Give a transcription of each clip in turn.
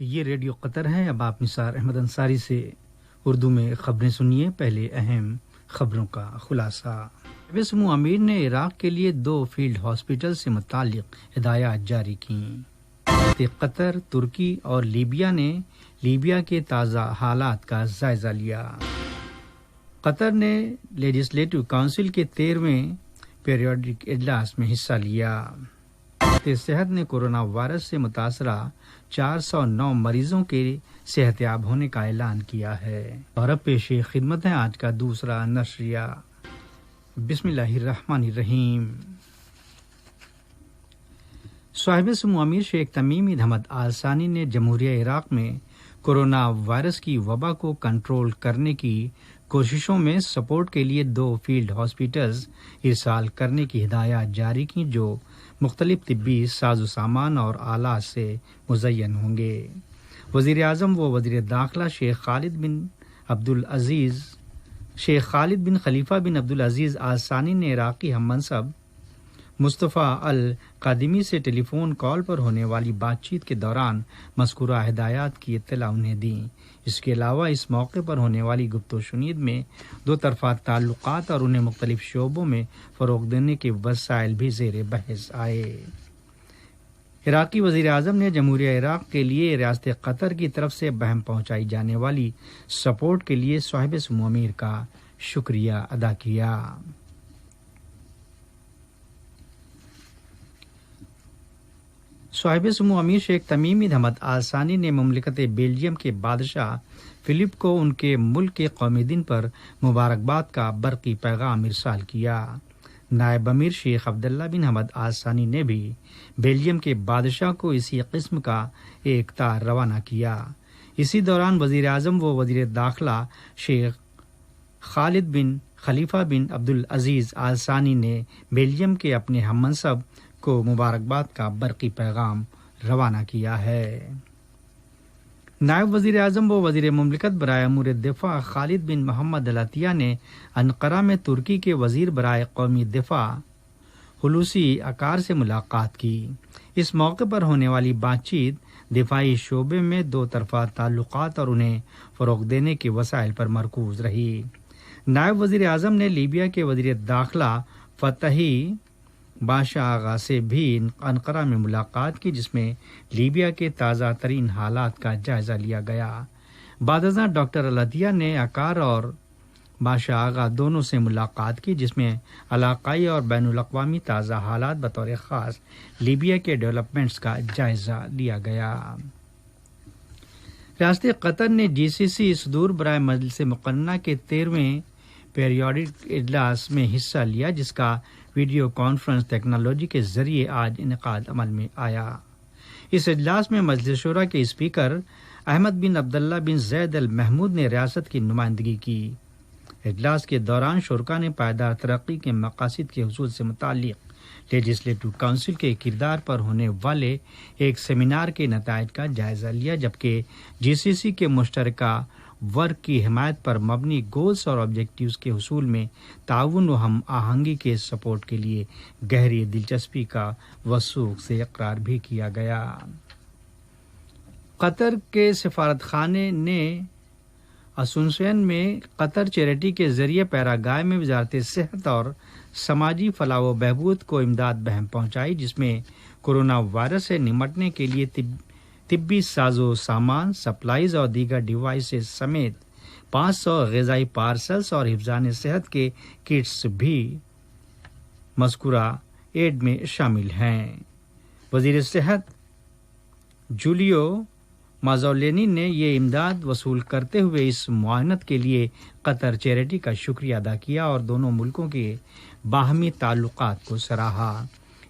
یہ ریڈیو قطر ہے۔ اب آپ نثار احمد انصاری سے اردو میں خبریں سنیے۔ پہلے اہم خبروں کا خلاصہ۔ سمو امیر نے عراق کے لیے 2 فیلڈ ہاسپٹل سے متعلق ہدایات جاری کیں۔ قطر، ترکی اور لیبیا نے لیبیا کے تازہ حالات کا جائزہ لیا۔ قطر نے لیجسلیٹو کونسل کے 13ویں پیریوڈک اجلاس میں حصہ لیا۔ صحت نے کورونا وائرس سے متاثرہ 409 مریضوں کے صحت یاب ہونے کا اعلان کیا ہے۔ اور اب پیش خدمت ہے آج کا دوسرا نشریہ۔ بسم اللہ الرحمن الرحیم۔ صاحب سمو امیر شیخ تمیم بن حمد آل ثانی نے جمہوریہ عراق میں کورونا وائرس کی وبا کو کنٹرول کرنے کی کوششوں میں سپورٹ کے لیے 2 فیلڈ ہاسپٹلز ارسال کرنے کی ہدایات جاری کی جو مختلف طبی ساز و سامان اور آلات سے مزین ہوں گے۔ وزیر اعظم و وزیر داخلہ شیخ خالد بن خلیفہ بن عبدالعزیز آل ثانی نے عراقی ہم منصب مصطفیٰ القادمی سے ٹیلی فون کال پر ہونے والی بات چیت کے دوران مذکورہ ہدایات کی اطلاع انہیں دی۔ اس کے علاوہ اس موقع پر ہونے والی گفت و شنید میں 2 طرفہ تعلقات اور انہیں مختلف شعبوں میں فروغ دینے کے وسائل بھی زیر بحث آئے۔ عراقی وزیر اعظم نے جمہوریہ عراق کے لیے ریاست قطر کی طرف سے بہم پہنچائی جانے والی سپورٹ کے لیے صاحب سمو امیر کا شکریہ ادا کیا۔ صاحب سمو امیر شیخ تمیم بن حمد آل ثانی نے مملکت بیلجیم کے بادشاہ فلپ کو ان کے ملک کے قومی دن پر مبارکباد کا برقی پیغام ارسال کیا۔ نائب امیر شیخ عبداللہ بن حمد آل ثانی نے بھی بیلجیم کے بادشاہ کو اسی قسم کا ایک تار روانہ کیا۔ اسی دوران وزیر اعظم و وزیر داخلہ شیخ خالد بن خلیفہ بن عبدالعزیز آل ثانی نے بیلجیم کے اپنے ہم منصب کو مبارکباد کا برقی پیغام روانہ کیا ہے۔ نائب وزیر اعظم و وزیر مملکت برائے امور دفاع خالد بن محمد العطیہ نے انقرہ میں ترکی کے وزیر برائے قومی دفاع حلوسی اکار سے ملاقات کی۔ اس موقع پر ہونے والی بات چیت دفاعی شعبے میں 2 طرفہ تعلقات اور انہیں فروغ دینے کے وسائل پر مرکوز رہی۔ نائب وزیر اعظم نے لیبیا کے وزیر داخلہ فتحی باشا آغا سے بھی انقرہ میں ملاقات کی جس میں لیبیا کے تازہ ترین حالات کا جائزہ لیا گیا۔ بعد ازاں ڈاکٹر العطیہ نے اکار اور باشا آغا دونوں سے ملاقات کی جس میں علاقائی اور بین الاقوامی تازہ حالات بطور خاص لیبیا کے ڈیولپمنٹس کا جائزہ لیا گیا۔ ریاست قطر نے GCC صدور برائے مجلس مقننہ کے 13ویں پیریوڈک اجلاس میں حصہ لیا جس کا ویڈیو کانفرنس ٹیکنالوجی کے ذریعے آج انعقاد عمل میں آیا۔ اس اجلاس میں مجلس شورا کے اسپیکر احمد بن عبداللہ بن زید المحمود نے ریاست کی نمائندگی کی۔ اجلاس کے دوران شرکاء نے پائیدار ترقی کے مقاصد کے حصول سے متعلق لیجسلیٹو کونسل کے کردار پر ہونے والے ایک سیمینار کے نتائج کا جائزہ لیا جبکہ GCC کے مشترکہ ورک کی حمایت پر مبنی گولز اور آبجیکٹیوز کے حصول میں تعاون و ہم آہنگی کے سپورٹ کے لیے گہری دلچسپی کا وثوق سے اقرار بھی کیا گیا۔ قطر کے سفارت خانے نے اسونسیون میں قطر چیریٹی کے ذریعے پیراگوئے میں وزارت صحت اور سماجی فلاح و بہبود کو امداد بہم پہنچائی جس میں کورونا وائرس سے نمٹنے کے لیے طبی ساز و سامان، سپلائز اور دیگر ڈیوائسز سمیت 500 غذائی پارسلز اور حفظان صحت کے کٹس بھی مذکورہ ایڈ میں شامل ہیں۔ وزیر صحت جولیو مازولینی نے یہ امداد وصول کرتے ہوئے اس معاونت کے لیے قطر چیریٹی کا شکریہ ادا کیا اور دونوں ملکوں کے باہمی تعلقات کو سراہا۔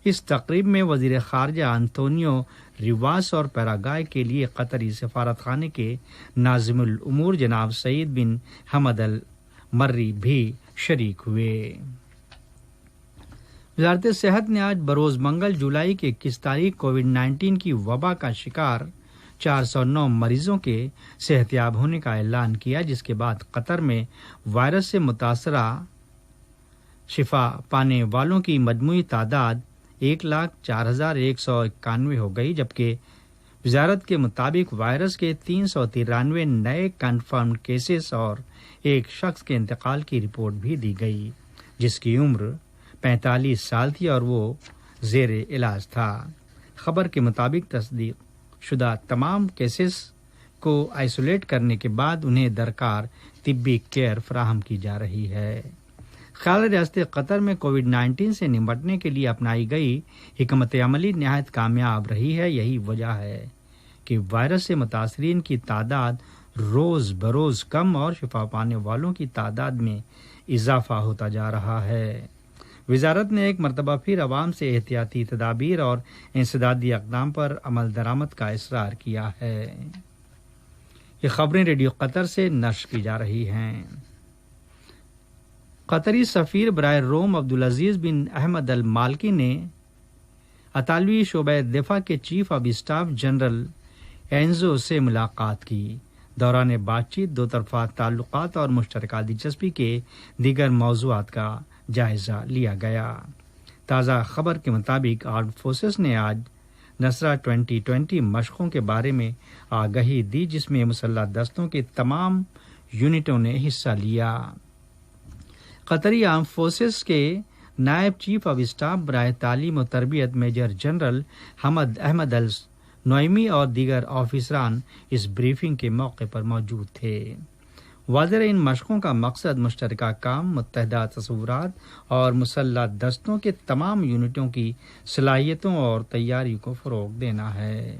اس تقریب میں وزیر خارجہ انتونیو ریواس اور پیراگوئے کے لیے قطری سفارت خانے کے ناظم الامور جناب سعید بن حمد المری بھی شریک ہوئے۔ وزارت صحت نے آج بروز منگل جولائی کی 21 تاریخ کووڈ-19 کی وبا کا شکار 409 مریضوں کے صحت یاب ہونے کا اعلان کیا جس کے بعد قطر میں وائرس سے متاثرہ شفا پانے والوں کی مجموعی تعداد 1,04,191 ہو گئی جبکہ وزارت کے مطابق وائرس کے 393 نئے کنفرم کیسز اور ایک شخص کے انتقال کی رپورٹ بھی دی گئی جس کی عمر 45 سال تھی اور وہ زیر علاج تھا۔ خبر کے مطابق تصدیق شدہ تمام کیسز کو آئسولیٹ کرنے کے بعد انہیں درکار طبی کیئر فراہم کی جا رہی ہے۔ خیال ریاست قطر میں کووڈ-19 سے نمٹنے کے لیے اپنائی گئی حکمت عملی نہایت کامیاب رہی ہے۔ یہی وجہ ہے کہ وائرس سے متاثرین کی تعداد روز بروز کم اور شفا پانے والوں کی تعداد میں اضافہ ہوتا جا رہا ہے۔ وزارت نے ایک مرتبہ پھر عوام سے احتیاطی تدابیر اور انسدادی اقدام پر عمل درآمد کا اصرار کیا ہے۔ یہ خبریں ریڈیو قطر سے نشر کی جا رہی ہیں۔ قطری سفیر برائے روم عبدالعزیز بن احمد المالکی نے اطالوی شعبہ دفاع کے چیف آف اسٹاف جنرل اینزو سے ملاقات کی۔ دوران بات چیت دو طرفہ تعلقات اور مشترکہ دلچسپی کے دیگر موضوعات کا جائزہ لیا گیا۔ تازہ خبر کے مطابق آرمڈ فورسز نے آج نصرہ 2020 مشقوں کے بارے میں آگہی دی جس میں مسلح دستوں کے تمام یونٹوں نے حصہ لیا۔ قطری آرمڈ فورسز کے نائب چیف آف اسٹاف برائے تعلیم و تربیت میجر جنرل حمد احمد النعیمی اور دیگر آفیسران اس بریفنگ کے موقع پر موجود تھے۔ واضح ان مشقوں کا مقصد مشترکہ کام، متحدہ تصورات اور مسلح دستوں کے تمام یونٹوں کی صلاحیتوں اور تیاری کو فروغ دینا ہے۔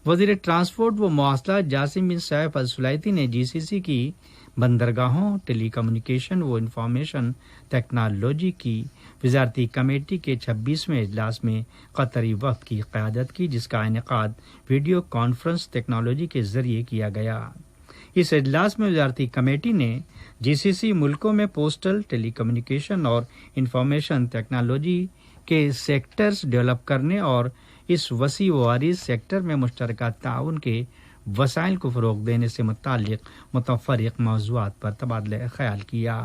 وزیر ٹرانسپورٹ و مواصلات جاسم بن سیف السلیطی نے جی سی سی کی بندرگاہوں، ٹیلی کمیونیکیشن و انفارمیشن ٹیکنالوجی کی وزارتی کمیٹی کے 26ویں اجلاس میں قطری وفد کی قیادت کی جس کا انعقاد ویڈیو کانفرنس ٹیکنالوجی کے ذریعے کیا گیا۔ اس اجلاس میں وزارتی کمیٹی نے جی سی سی ملکوں میں پوسٹل، ٹیلی کمیونیکیشن اور انفارمیشن ٹیکنالوجی کے سیکٹرز ڈیولپ کرنے اور اس وسیع و عریض سیکٹر میں مشترکہ تعاون کے وسائل کو فروغ دینے سے متعلق متفرق موضوعات پر تبادلہ خیال کیا۔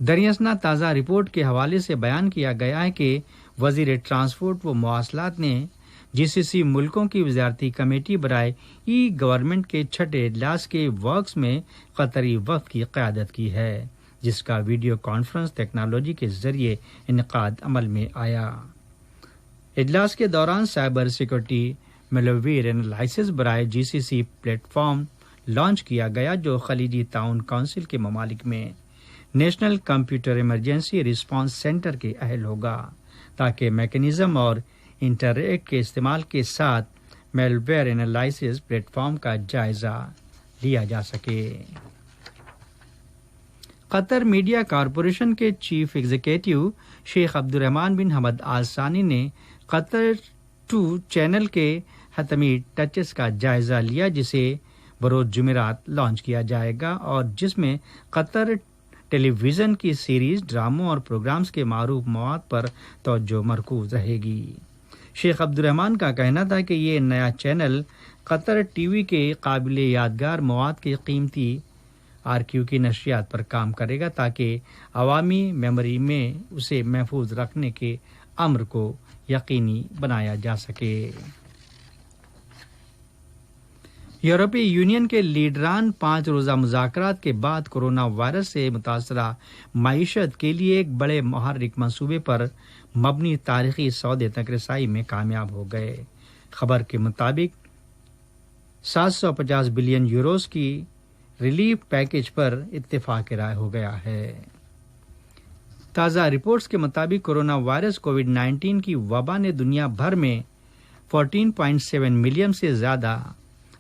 دریاسنا تازہ رپورٹ کے حوالے سے بیان کیا گیا ہے کہ وزیر ٹرانسپورٹ و مواصلات نے جی سی سی ملکوں کی وزارتی کمیٹی برائے ای گورنمنٹ کے 6 اجلاس کے ورکس میں قطری وفد کی قیادت کی ہے جس کا ویڈیو کانفرنس ٹیکنالوجی کے ذریعے انعقاد عمل میں آیا۔ اجلاس کے دوران سائبر سیکورٹی میلویئر انالائسس برائے جی سی سی پلیٹ فارم لانچ کیا گیا جو خلیجی تعاون کونسل کے ممالک میں national computer emergency response centre کے اہل ہوگا تاکہ میکینزم اور انٹریکٹ کے استعمال کے ساتھ میلویئر انالائسس پلیٹ فارم کا جائزہ لیا جا سکے۔ قطر میڈیا کارپوریشن کے چیف ایگزیکٹو شیخ عبدالرحمان بن حمد آل ثانی نے قطر 2 چینل کے حتمی ٹچز کا جائزہ لیا جسے بروز جمعرات لانچ کیا جائے گا اور جس میں قطر ٹیلی ویژن کی سیریز، ڈراموں اور پروگرامز کے معروف مواد پر توجہ مرکوز رہے گی۔ شیخ عبدالرحمان کا کہنا تھا کہ یہ نیا چینل قطر ٹی وی کے قابل یادگار مواد کے قیمتی آرکیو کی نشریات پر کام کرے گا تاکہ عوامی میموری میں اسے محفوظ رکھنے کے امر کو یقینی بنایا جا سکے۔ یورپی یونین کے لیڈران 5 روزہ مذاکرات کے بعد کورونا وائرس سے متاثرہ معیشت کے لیے ایک بڑے محرک منصوبے پر مبنی تاریخی سودے تک رسائی میں کامیاب ہو گئے۔ خبر کے مطابق 750 بلین یوروز کی ریلیف پیکج پر اتفاق رائے ہو گیا ہے۔ تازہ رپورٹس کے مطابق کورونا وائرس کووڈ-19 کی وبا نے دنیا بھر میں 14.7 ملین سے زیادہ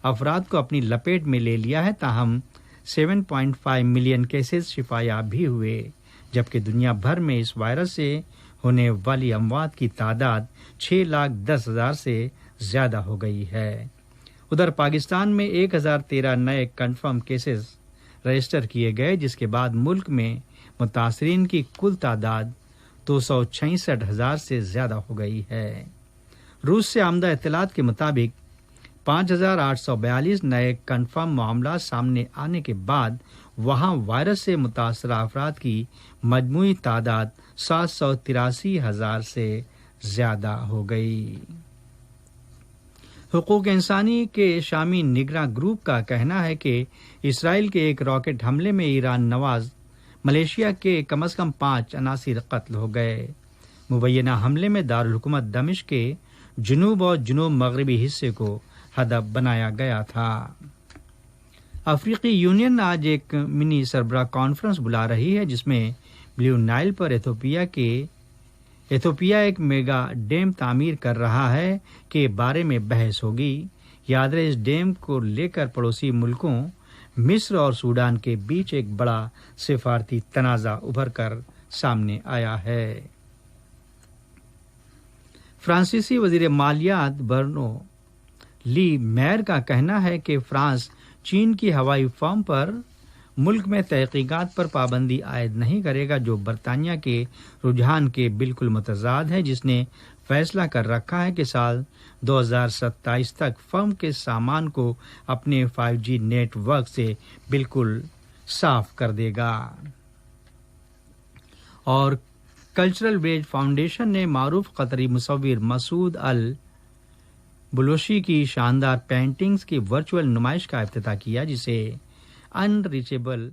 افراد کو اپنی لپیٹ میں لے لیا ہے، تاہم 7.5 ملین کیسز شفا یاب بھی ہوئے، جبکہ دنیا بھر میں اس وائرس سے ہونے والی اموات کی تعداد 6,10,000 سے زیادہ ہو گئی ہے۔ ادھر پاکستان میں 1013 نئے کنفرم کیسز رجسٹر کیے گئے جس کے بعد ملک میں متاثرین کی کل تعداد 266,000 سے زیادہ ہو گئی ہے۔ روس سے آمدہ اطلاعات کے مطابق 5,842 نئے کنفرم معاملات سامنے آنے کے بعد وہاں وائرس سے متاثرہ افراد کی مجموعی تعداد 783,000 سے زیادہ ہو گئی۔ حقوق انسانی کے شامی نگراں گروپ کا کہنا ہے کہ اسرائیل کے ایک راکٹ حملے میں ایران نواز ملیشیا کے کم از کم 5 عناصر قتل ہو گئے۔ مبینہ حملے میں دارالحکومت دمشق کے جنوب اور جنوب مغربی حصے کو ہدف بنایا گیا تھا۔ افریقی یونین آج ایک منی سربراہ کانفرنس بلا رہی ہے جس میں بلیو نائل پر ایتھوپیا ایک میگا ڈیم تعمیر کر رہا ہے کے بارے میں بحث ہوگی۔ یاد رہے اس ڈیم کو لے کر پڑوسی ملکوں مصر اور سوڈان کے بیچ ایک بڑا سفارتی تنازع ابھر کر سامنے آیا ہے۔ فرانسیسی وزیر مالیات برنو لی میر کا کہنا ہے کہ فرانس چین کی ہوائی فارم پر ملک میں تحقیقات پر پابندی عائد نہیں کرے گا، جو برطانیہ کے رجحان کے بالکل متضاد ہے، جس نے فیصلہ کر رکھا ہے کہ سال 2027 تک فرم کے سامان کو اپنے 5G نیٹ ورک سے بالکل صاف کر دے گا۔ اور کلچرل ویج فاؤنڈیشن نے معروف قطری مصور مسعود البلوشی کی شاندار پینٹنگز کی ورچوئل نمائش کا افتتاح کیا، جسے ان ریچیبل